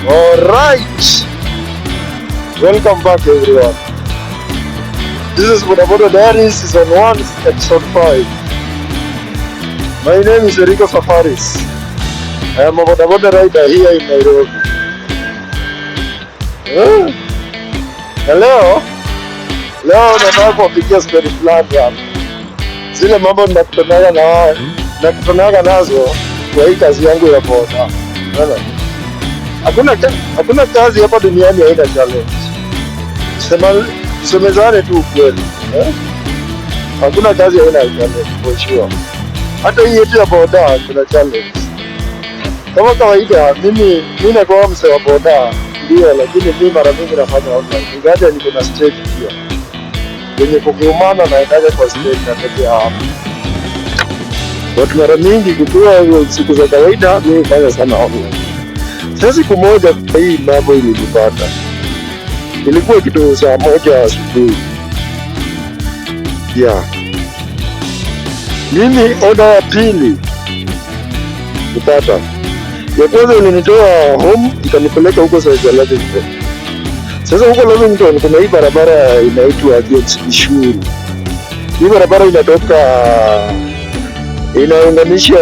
Alright, welcome back everyone. This is Bodaboda Diaries season 1 episode 5. My name is Erico Safaris. I am a bodaboda rider here in Nairobi. Na leo nataka kuwapigia story fulani hapa. Zile mambo nakutanaga nazo kwa hii kazi yangu ya boda. Hakuna kazi hapa duniani haina challenge. Semezane tu ukweli. Hakuna kazi haina challenge for sure. Hata hii yetu ya boda kuna challenge. Kama kawaida mimi nakuwa msee wa boda ndio, lakini mimi mara mingi nafanya online. Ingawa niko na stage pia. Kwenye kukiumana na endaje kwa stage na tokea hapa. Watu mara mingi kukiwa siku za kawaida mimi nafanya sana online. Sasa siku moja hii mambo ilinipata. Ilikuwa kitu saa 1 asubuhi. Mimi oda ya pili kupata. Ya kwanza ilinitoa home ikanipeleka huko sasa Lavington. Sasa huko Lavington kuna hii barabara inaitwa James Gishuru. Hii barabara inaunganisha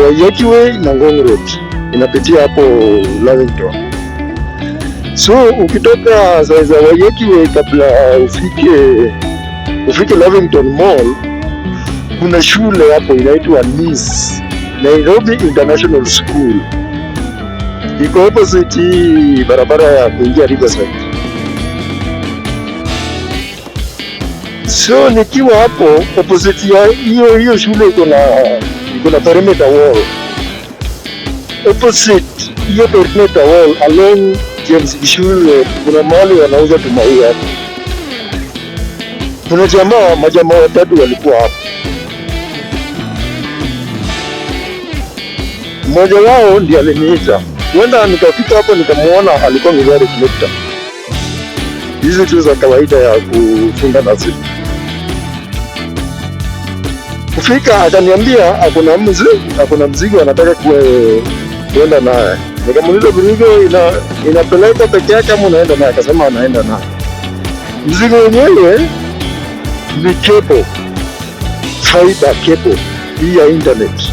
Waiyaki Way na Ngong Road. Inapitia hapo Lavington. So ukitoka sasa Waiyaki Way kabla ufike Lavington Mall, kuna shule hapo inaitwa NIS, Nairobi International School. Iko opposite barabara ya kuingia Riverside. So nikiwa hapo opposite ya hiyo shule iko na perimeter wall. Opposite hiyo perimeter wall along James Gishuru kuna mahali wanauza tumai hapo. Kuna majamaa watatu walikuwa hapo. Mmoja wao ndiye aliniita. Wenda nikafika hapo nikamuona alikuwa amevaa reflector. Hizi tu za kawaida ya kufunga na simu. Kufika akaniambia akuna mzigo anataka kuenda naye. Nikamuuliza mzigo inapeleka peke yake kama unaenda naye? Akasema anaenda naye. Mzigo wenyewe ni cable, fiber cable hii ya internet.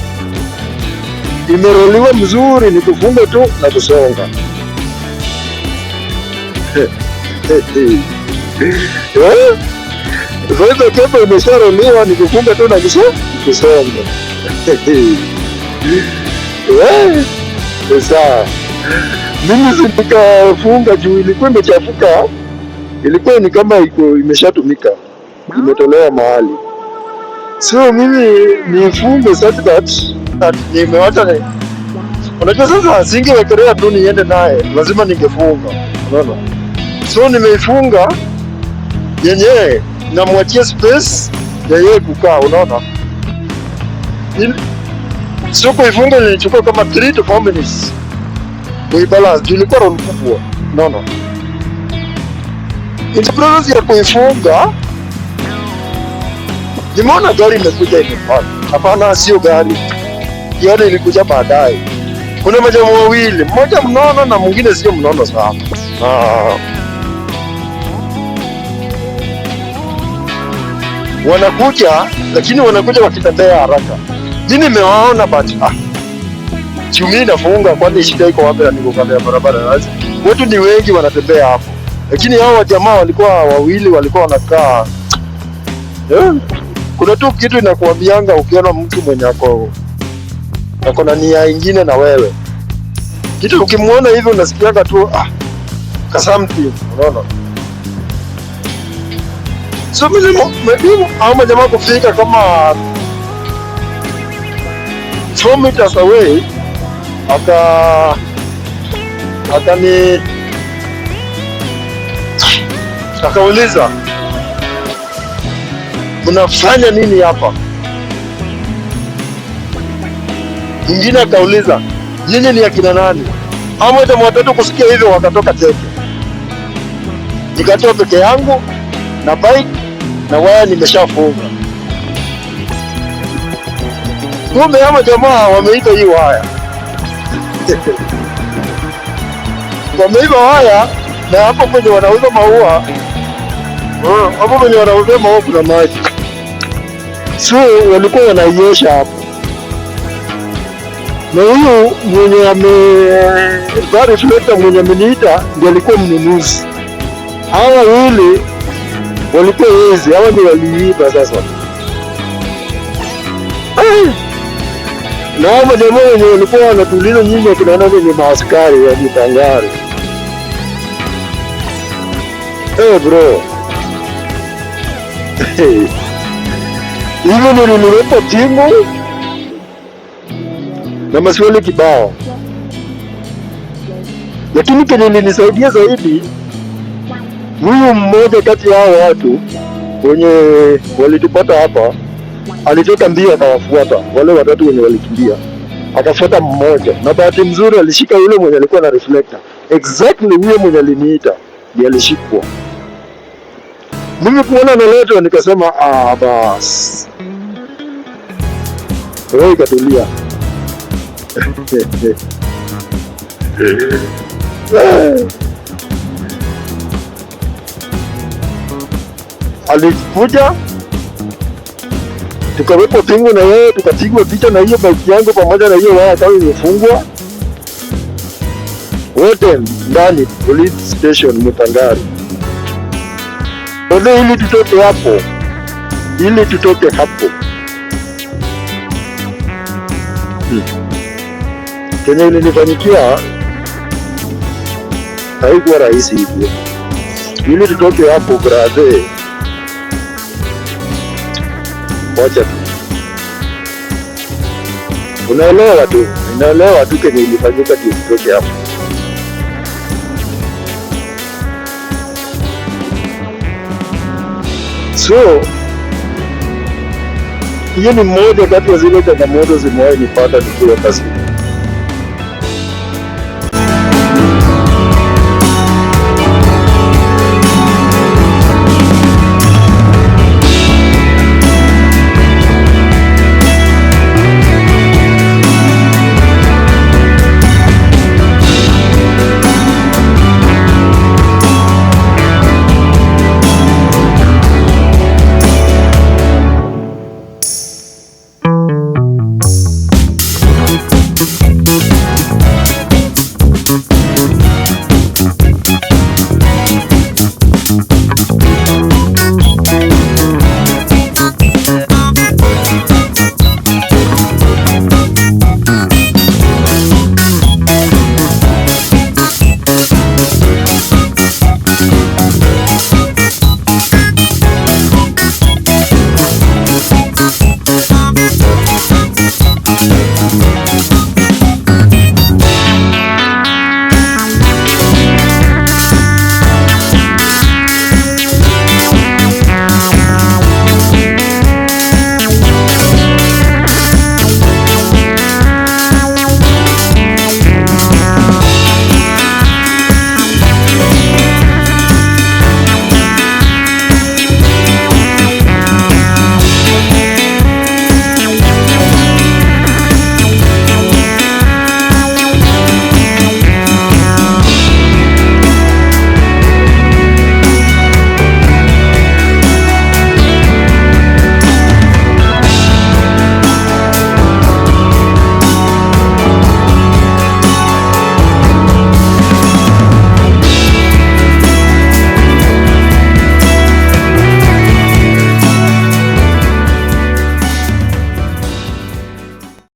Imeroliwa mzuri, ni kufunga tu na kusonga. Fiber cable imesharoliwa, ni kufunga tu na kusonga. Sasa mimi nikafunga juu ilikuwa imechafuka, ilikuwa ni kama imeshatumika, imetolewa mahali. So mimi nifunge such that nimewacha. Unajua sasa singewekelea tu niende naye, lazima ningefunga. Unaona? So nimeifunga yenyewe namwachia space ya yeye kukaa, unaona? So kuifunga ilichukua kama 3 to 4 minutes. Kuibalance ilikuwa roll kubwa. Unaona? In the process ya kuifunga nimeona gari imekuja imepanda. Hapana, sio gari. Gari ilikuja baadaye. Kuna majamaa wawili, mmoja mnono na mwingine sio mnono sana. Wanakuja, lakini wanakuja wakitembea haraka. Mimi nimewaona but chumi nafunga, kwani shida iko wapi? Niko kando ya barabara. Watu ni wengi wanatembea hapo. Lakini hao jamaa walikuwa wawili, walikuwa wanakaa. Kuna tu kitu inakuambianga ukiona mtu mwenye ako na nia nyingine na wewe. Kitu ukimuona hivi unasikianga tu something, unaona? So mimi au jamaa kufika kama 4 meters away akauliza, mnafanya nini hapa? Mwingine akauliza, nyinyi ni akina nani? Hao watatu kusikia hivyo wakatoka teke. Nikatoa peke yangu na bike na waya nimeshafunga. Kumbe hao jamaa wameita hii waya. Wameiba waya, na hapo kwenye wanauza maua, hapo kwenye wanauza maua kuna maji, so walikuwa wanaiosha hapo, na huyu mwenye reflector mwenye ameniita ndiye alikuwa mnunuzi. Hawa wawili walikuwa wezi, hawa ndio waliiba sasa. Na hao jamaa wenye walikuwa wanatuliza nyinyi akina nani ni maaskari ya Mutangari. Bro. Hivyo nilileta timu na maswali kibao, lakini kenye nilisaidia zaidi, huyu mmoja kati ya hao watu wenye walitupata hapa alitoka mbio akawafuata wale watatu wenye walikimbia, akafuata mmoja, na bahati mzuri alishika yule mwenye alikuwa na reflector. Exactly huyo mwenye aliniita ndiye alishikwa. Mimi kuona naletwa nikasema bas, roho ikatulia. Alikuja tukawekwa pingu na yeye, tukapigwa picha na hiyo bike yangu pamoja na hiyo waya kama imefungwa, wote ndani police station Mutangari. Ndio ili tutoke hapo, Kenya ilinifanikia, haikuwa rahisi hivyo. Ili tutoke hapo brother, wacha tu. Unaelewa tu Kenya ilifanyika ndio tutoke hapo. So hiyo ni moja kati ya zile changamoto zimewahi nipata nikiwa kazini.